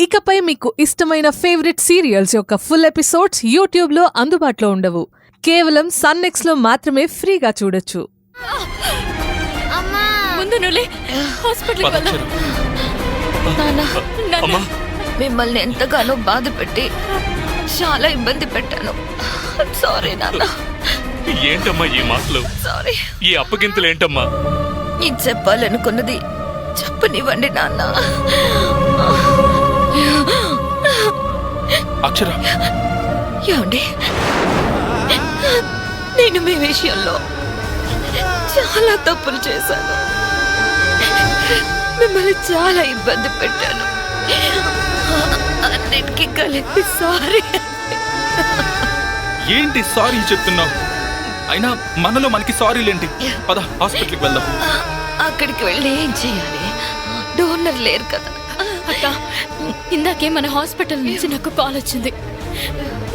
ఇకపై మీకు ఇష్టమైన ఫేవరెట్ సీరియల్స్ యొక్క ఫుల్ ఎపిసోడ్స్ యూట్యూబ్లో అందుబాటులో ఉండవు. కేవలం సన్నెక్స్లో మాత్రమే ఫ్రీగా చూడొచ్చు. ముందు నువ్వు హాస్పిటల్కి వెళ్దాం. మిమ్మల్ని ఎంతగానో బాధ పెట్టి చాలా ఇబ్బంది పెట్టాను. సారీ నాన్న. ఏంటమ్మా ఈ మాటలు? సారీ. ఈ అప్పగింతలు ఏంటమ్మా? నీకు చెప్పాలనుకున్నది చెప్పనివ్వండి నాన్న. అక్షర, ఏమండి, నేను మీ విషయంలో చాలా తప్పులు చేశాను. మిమ్మల్ని చాలా ఇబ్బంది పెట్టాను. అన్నిటికీ కలిపి సారీ. ఏంటి సారీ చెప్తున్నావు? అయినా మనలో మనకి సారీలేంటి? పద హాస్పిటల్కి వెళ్దాం. అక్కడికి వెళ్ళి ఏం చేయాలి? డోనర్ లేరు కదా. అక్క, ఇందాకే మన హాస్పిటల్ నుంచి నాకు కాల్ వచ్చింది.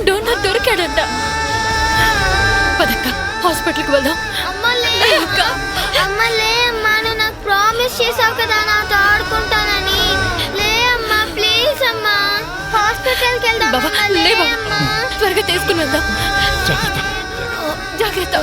డోనర్ దొరికాడంట. పదక్క, హాస్పిటల్కి వెళ్దాం. నాకు ప్రామిస్ చేసావు కదా నాతో ఆడుకుంటానని. లే అమ్మా, ప్లీజ్ అమ్మా, హాస్పిటల్కి వెళ్దాం. బాబా, లే బాబా, త్వరగా తీసుకుని వెళ్దాం. జాగ్రత్త.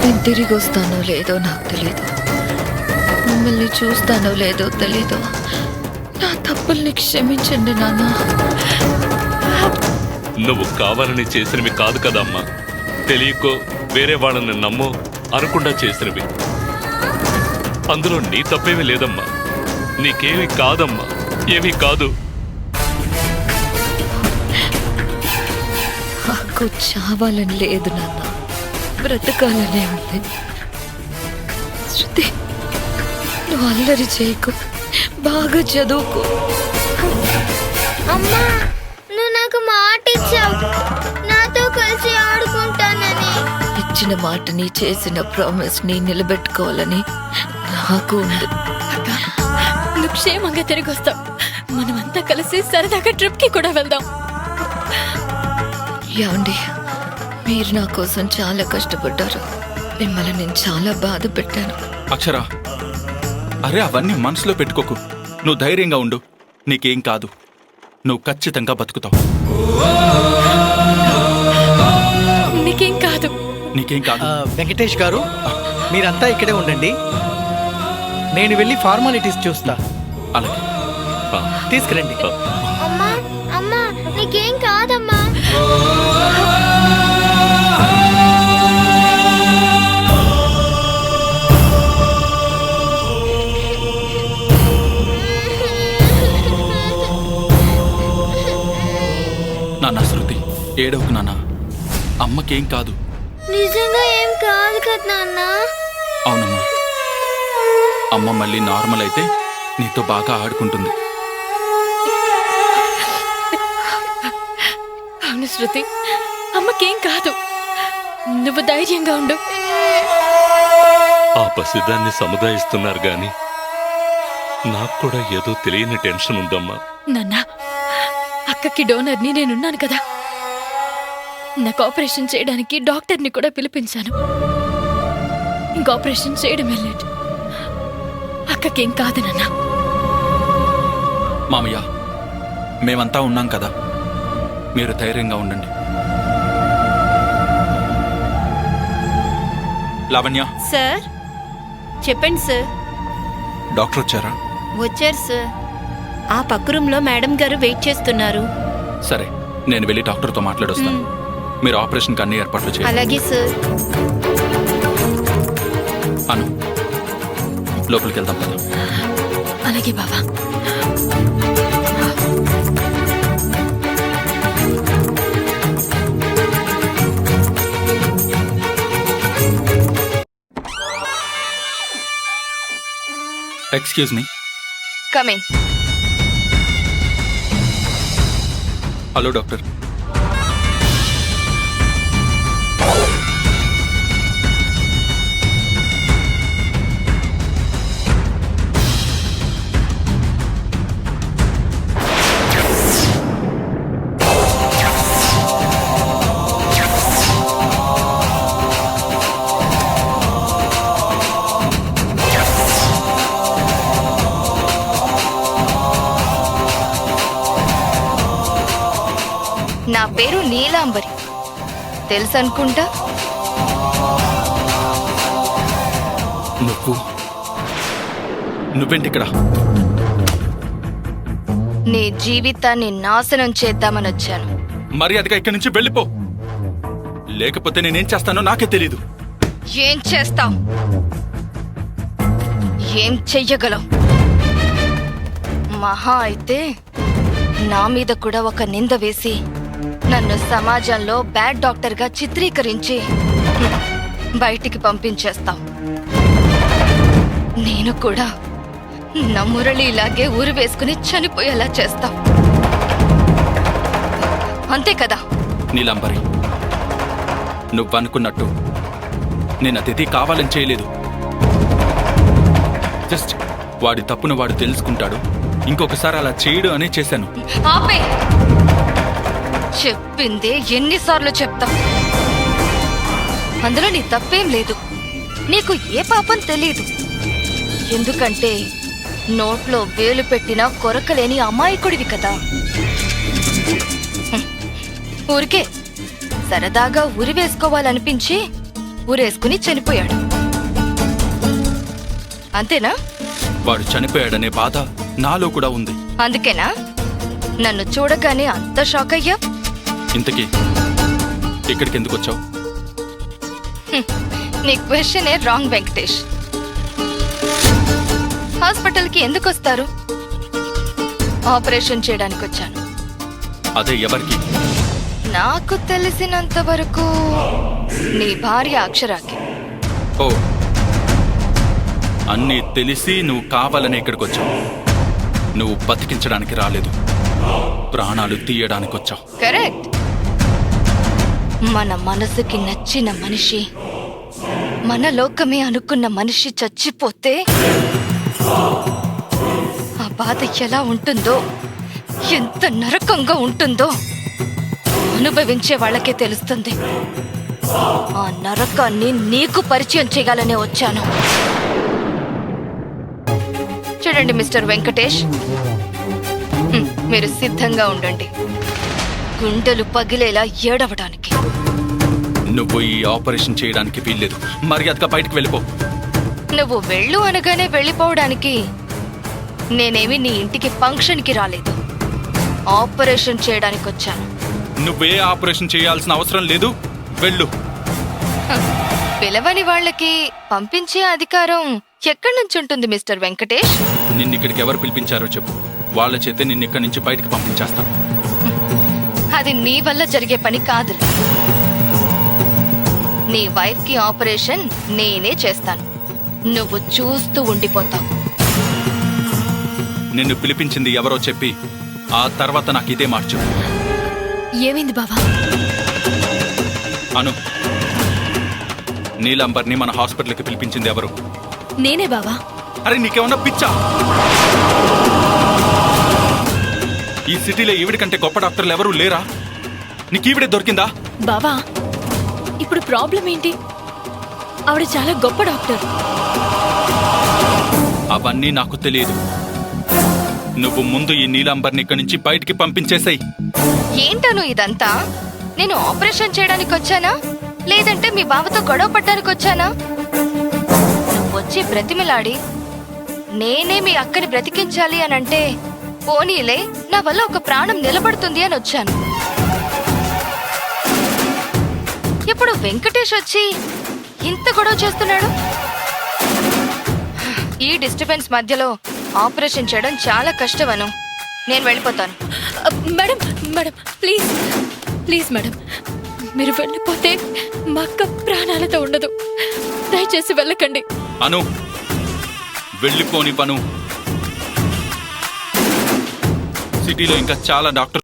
నేను తిరిగి వస్తానో లేదో నాకు తెలీదు. మిమ్మల్ని చూస్తానో లేదో తెలీదు. నా తప్పుల్ని క్షమించండి నాన్న. నువ్వు కావాలని చేసినవి కాదు కదమ్మా. తెలియకో వేరే వాళ్ళని నమ్మో అనకుండా చేసినవి. అందులో నీ తప్పేమీ లేదమ్మా. నీకేమీ కాదమ్మా, ఏమీ కాదు. నాకు చావాలని లేదు నాన్న, బ్రతకాలనే ఉంది. శృతి, నువ్వు అల్లరి చేయకు, బాగా చదువుకో. అమ్మా, నువ్వు నాకు మాట ఇచ్చావు నాతో కలిసి ఆడుకుంటానని. ఇచ్చిన మాటని, చేసిన ప్రామిస్ ని నిలబెట్టుకోవాలని నాకు ఉంది. అక్క, నువ్వు క్షేమంగా తిరిగి వస్తాం. మనమంతా కలిసి సరదాగా ట్రిప్ కి కూడా వెళ్దాం. ఏమండి, మీరు నా కోసం చాలా కష్టపడ్డారు. మిమ్మల్ని నేను చాలా బాధ పెట్టాను. అక్షర, అరే అవన్నీ మనసులో పెట్టుకోకు. నువ్వు ధైర్యంగా ఉండు. నీకేం కాదు. నువ్వు ఖచ్చితంగా బతుకుతావు. నీకేం కాదు. నీకేం కాదు. వెంకటేష్ గారు, మీరంతా ఇక్కడే ఉండండి. నేను వెళ్ళి ఫార్మాలిటీస్ చూస్తా. అలాగే తీసుకురండి. అమ్మా, అమ్మా, నీకేం కాదమ్మా. నాన్న శృతి, ఏడవకు నాన్న. అమ్మకేం కాదు. నిజంగా ఏం కాదు కదా నాన్న. అవునమ్మా, అమ్మ మళ్ళీ నార్మల్ అయితే నీతో బాగా ఆడుకుంటుంది. అవును శృతి, అమ్మకేం కాదు. నువ్వు ధైర్యంగా ఉండు. ఆ పసిదాన్ని సముదాయిస్తున్నారు గాని నాకు కూడా ఏదో తెలియని టెన్షన్ ఉందమ్మా. నాన్న, అక్కకి డోనర్ని నేనున్నాను కదా. నాకు ఆపరేషన్ చేయడానికి డాక్టర్ని కూడా పిలిపించాను. ఇంక ఆపరేషన్ చేయడమే లేట్. అక్కకేం కాదు నాన్న. మామయ్య, మేమంతా ఉన్నాం కదా, మీరు ధైర్యంగా ఉండండి. లావణ్య. సార్, చెప్పండి సార్. డాక్టర్ వచ్చారా? వచ్చారు సార్. ఆ పక్క రూమ్లో మేడం గారు వెయిట్ చేస్తున్నారు. సరే, నేను వెళ్ళి డాక్టర్తో మాట్లాడొస్తాను. మీరు ఆపరేషన్కి అన్ని ఏర్పాట్లు చేయండి. అలాగే సార్. అను, లోపలికి వెళ్దాం కదా. అలాగే బాబా. Excuse me. Coming. Hello doctor. పేరు నీలాంబరి, తెలుసనుకుంటా. నువ్వేంటి ఇక్కడ? నీ జీవితాన్ని నాశనం చేద్దామని వచ్చాను. మర్యాదగా ఇక్కడి నుంచి వెళ్ళిపో, లేకపోతే నేనేం చేస్తానో నాకే తెలీదు. ఏం చేస్తావు? ఏం చెయ్యగలవు? మహా అయితే నా మీద కూడా ఒక నింద వేసి నన్ను సమాజంలో బ్యాడ్ డాక్టర్గా చిత్రీకరించి బయటికి పంపించేస్తావు. నేను కూడా నా మురళి ఇలాగే ఊరు వేసుకుని చనిపోయేలా చేస్తావు, అంతే కదా? నీలాంబరి, నువ్వనుకున్నట్టు నేను అతిథి కావాలని చేయలేదు. జస్ట్ వాడి తప్పును వాడు తెలుసుకుంటాడు, ఇంకొకసారి అలా చేయడు అనే చేశాను. ఆపే! చెప్పిందే ఎన్నిసార్లు చెప్తావు? అందులో నీ తప్పేం లేదు. నీకు ఏ పాపం తెలీదు. ఎందుకంటే నోట్లో వేలు పెట్టినా కొరకలేని అమాయకుడివి కదా. ఊరికే సరదాగా ఉరి వేసుకోవాలనిపించి ఊరేసుకుని చనిపోయాడు, అంతేనా? వాడు చనిపోయాడనే బాధ నాలో కూడా ఉంది. అందుకేనా నన్ను చూడగానే అంత షాక్ అయ్యా? ఇంతకీ ఇక్కడికి ఎందుకు వచ్చావు? నీ క్వశ్చనే రాంగ్ వెంకటేష్. హాస్పిటల్కి ఎందుకు వస్తారు? ఆపరేషన్ చేయడానికి వచ్చాను. అదే ఎవరికి? నాకు తెలిసినంత వరకు నీ భార్య అక్షరాకి. ఓ, అన్నీ తెలిసి నువ్వు కావాలని ఇక్కడికి వచ్చావు. నువ్వు బతికించడానికి రాలేదు, ప్రాణాలు తీయడానికి వచ్చావు. కరెక్ట్. మన మనసుకి నచ్చిన మనిషి, మన లోకమే అనుకున్న మనిషి చచ్చిపోతే ఆ బాధ ఎలా ఉంటుందో, ఎంత నరకంగా ఉంటుందో అనుభవించే వాళ్ళకే తెలుస్తుంది. ఆ నరకాన్ని నీకు పరిచయం చేయాలనే వచ్చాను. చూడండి మిస్టర్ వెంకటేష్, మీరు సిద్ధంగా ఉండండి గుండెలు పగిలేలా ఏడవడానికి. నువ్వు ఈ ఆపరేషన్ చేయడానికి వీల్లేదు. మర్యాదగా బయటకు వెళ్ళిపో. నువ్వు వెళ్ళు అనగానే వెళ్ళిపోవడానికి నేనేమి నీ ఇంటికి ఫంక్షన్కి రాలేదు, ఆపరేషన్ చేయడానికి వచ్చాను. నువ్వే ఆపరేషన్ చేయాల్సిన అవసరం లేదు, వెళ్ళు. పిలవని వాళ్ళకి పంపించే అధికారం ఎక్కడి నుంచి ఉంటుంది మిస్టర్ వెంకటేష్? నిన్నిక్కడికి ఎవరు పిలిపించారో చెప్పు, వాళ్ళ చేతే నిన్నిక్కడి నుంచి బయటకు పంపించేస్తాను. అది నీ వల్ల జరిగే పని కాదు. నీ వైఫ్ కి ఆపరేషన్ నేనే చేస్తాను, నువ్వు చూస్తూ ఉండిపోతావు. నిన్ను పిలిపించింది ఎవరో చెప్పి ఆ తర్వాత నాకు ఇదే మాట చెప్పు. ఏమైంది బావా? అను, నీలాంబర్ని మన హాస్పిటల్కి పిలిపించింది ఎవరు? నేనే బావా. అరే నీకేమన్నా పిచ్చా? ఈ సిటీలో ఈవిడి కంటే గొప్ప డాక్టర్లు ఎవరూ లేరా? నీకు ఈవిడే దొరికిందా? బావా, ఇప్పుడు ప్రాబ్లం ఏంటి? ఆవిడ చాలా గొప్ప డాక్టర్. అవన్నీ నాకు తెలియదు. నువ్వు ముందు ఈ నీలాంబర్ని ఇక్కడి నుంచి బయటికి పంపించేసాయి. ఏంటను ఇదంతా? నేను ఆపరేషన్ చేయడానికి వచ్చానా, లేదంటే మీ బావతో గొడవ పడ్డానికి వచ్చానా? వచ్చి బ్రతిమిలాడి నేనే మీ అక్కని బ్రతికించాలి అని అంటే పోనీలే, నా వల్ల ఒక ప్రాణం నిలబడుతుంది అని వచ్చాను. ఇప్పుడు వెంకటేష్ వచ్చి ఇంత గొడవ చేస్తున్నాడు. ఈ డిస్టర్బెన్స్ మధ్యలో ఆపరేషన్ చేయడం చాలా కష్టమను. నేను వెళ్ళిపోతాను. Madam madam please please madam, మీరు వెళ్ళిపోతే మా అక్క ప్రాణాలతో ఉండదు. దయచేసి వెళ్ళకండి. అను, వెళ్ళిపోని పను. సిటీలో ఇంకా చాలా డాక్టర్